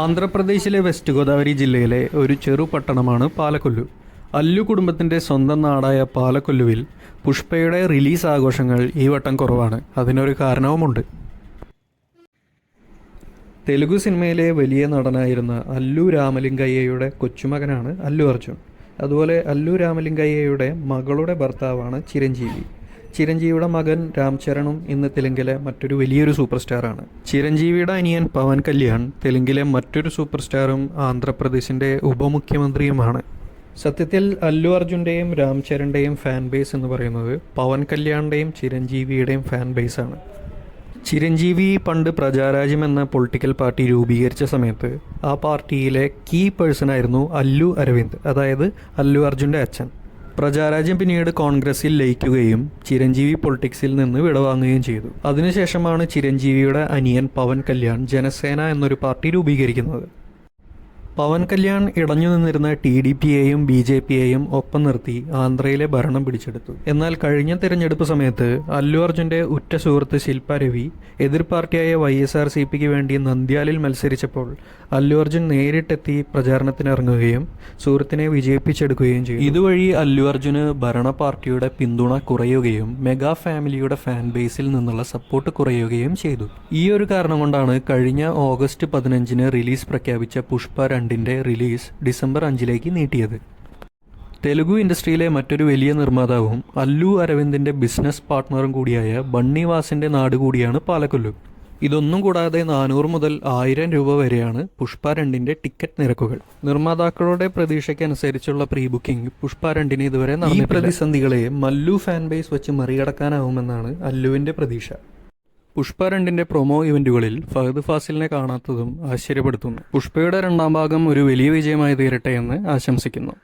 ആന്ധ്രാപ്രദേശിലെ വെസ്റ്റ് ഗോദാവരി ജില്ലയിലെ ഒരു ചെറു പട്ടണമാണ് പാലക്കൊല്ലു. അല്ലു കുടുംബത്തിൻ്റെ സ്വന്തം നാടായ പാലക്കൊല്ലുവിൽ പുഷ്പയുടെ റിലീസ് ആഘോഷങ്ങൾ ഈ വട്ടം കുറവാണ്. അതിനൊരു കാരണവുമുണ്ട്. തെലുഗു സിനിമയിലെ വലിയ നടനായിരുന്ന അല്ലു രാമലിംഗയ്യയുടെ കൊച്ചുമകനാണ് അല്ലു അർജുൻ. അതുപോലെ അല്ലു രാമലിംഗയ്യയുടെ മകളുടെ ഭർത്താവാണ് ചിരഞ്ജീവി. ചിരഞ്ജീവിയുടെ മകൻ രാം ചരണും ഇന്ന് തെലുങ്കിലെ മറ്റൊരു വലിയൊരു സൂപ്പർ സ്റ്റാറാണ്. ചിരഞ്ജീവിയുടെ അനിയൻ പവൻ കല്യാൺ തെലുങ്കിലെ മറ്റൊരു സൂപ്പർ സ്റ്റാറും ആന്ധ്രാപ്രദേശിൻ്റെ ഉപമുഖ്യമന്ത്രിയുമാണ്. സത്യത്തിൽ അല്ലു അർജുൻ്റെയും രാം ചരണിൻ്റെയും ഫാൻ ബേസ് എന്ന് പറയുന്നത് പവൻ കല്യാണിൻ്റെയും ചിരഞ്ജീവിയുടെയും ഫാൻ ബേസാണ്. ചിരഞ്ജീവി പണ്ട് പ്രജാരാജ്യം എന്ന പൊളിറ്റിക്കൽ പാർട്ടി രൂപീകരിച്ച സമയത്ത് ആ പാർട്ടിയിലെ കീ പേഴ്സണായിരുന്നു അല്ലു അരവിന്ദ്, അതായത് അല്ലു അർജുൻ്റെ അച്ഛൻ. പ്രജാരാജ്യം പിന്നീട് കോൺഗ്രസിൽ ലയിക്കുകയും ചിരഞ്ജീവി പൊളിറ്റിക്സിൽ നിന്ന് വിടവാങ്ങുകയും ചെയ്തു. അതിനുശേഷമാണ് ചിരഞ്ജീവിയുടെ അനിയൻ പവൻ കല്യാൺ ജനസേന എന്നൊരു പാർട്ടി രൂപീകരിക്കുന്നത്. പവൻ കല്യാൺ ഇടഞ്ഞു നിന്നിരുന്ന TDPയെയും BJPയെയും ഒപ്പം നിർത്തി ആന്ധ്രയിലെ ഭരണം പിടിച്ചെടുത്തു. എന്നാൽ കഴിഞ്ഞ തിരഞ്ഞെടുപ്പ് സമയത്ത് അല്ലു അർജുൻ്റെ ഉറ്റ സുഹൃത്ത് ശില്പ രവി എതിർ പാർട്ടിയായ YSRCPക്ക് വേണ്ടി നന്ദ്യാലിൽ മത്സരിച്ചപ്പോൾ അല്ലു അർജുൻ നേരിട്ടെത്തി പ്രചാരണത്തിന് ഇറങ്ങുകയും സുഹൃത്തിനെ വിജയിപ്പിച്ചെടുക്കുകയും ചെയ്തു. ഇതുവഴി അല്ലു അർജുന് ഭരണ പാർട്ടിയുടെ പിന്തുണ കുറയുകയും മെഗാ ഫാമിലിയുടെ ഫാൻ ബേസിൽ നിന്നുള്ള സപ്പോർട്ട് കുറയുകയും ചെയ്തു. ഈ ഒരു കാരണം കൊണ്ടാണ് കഴിഞ്ഞ ഓഗസ്റ്റ് 15 റിലീസ് പ്രഖ്യാപിച്ച പുഷ്പ 2ന്റെ റിലീസ് ഡിസംബർ 5 നീട്ടിയത്. തെലുഗു ഇൻഡസ്ട്രിയിലെ മറ്റൊരു വലിയ നിർമ്മാതാവും അല്ലു അരവിന്ദിൻ്റെ ബിസിനസ് പാർട്ട്ണറും കൂടിയായ ബണ്ണി വാസിൻ്റെ നാട് കൂടിയാണ് പാലക്കൊല്ലു. ഇതൊന്നും കൂടാതെ 400 മുതൽ 1000 രൂപ വരെയാണ് പുഷ്പ 2ന്റെ ടിക്കറ്റ് നിരക്കുകൾ. നിർമ്മാതാക്കളുടെ പ്രതീക്ഷയ്ക്കനുസരിച്ചുള്ള പ്രീ ബുക്കിംഗ് പുഷ്പ 2ന് ഇതുവരെ നടന്നിട്ടില്ല. ഈ പ്രതിസന്ധികളെ മല്ലു ഫാൻ ബേസ് വെച്ച് മറികടക്കാനാവുമെന്നാണ് അല്ലുവിൻ്റെ പ്രതീക്ഷ. പുഷ്പ 2ന്റെ പ്രൊമോ ഇവന്റുകളിൽ ഫഹദ് ഫാസിലിനെ കാണാത്തതും ആശ്ചര്യപ്പെടുത്തുന്നു. പുഷ്പയുടെ 2ാം ഭാഗം ഒരു വലിയ വിജയമായി തീരട്ടെ എന്ന് ആശംസിക്കുന്നു.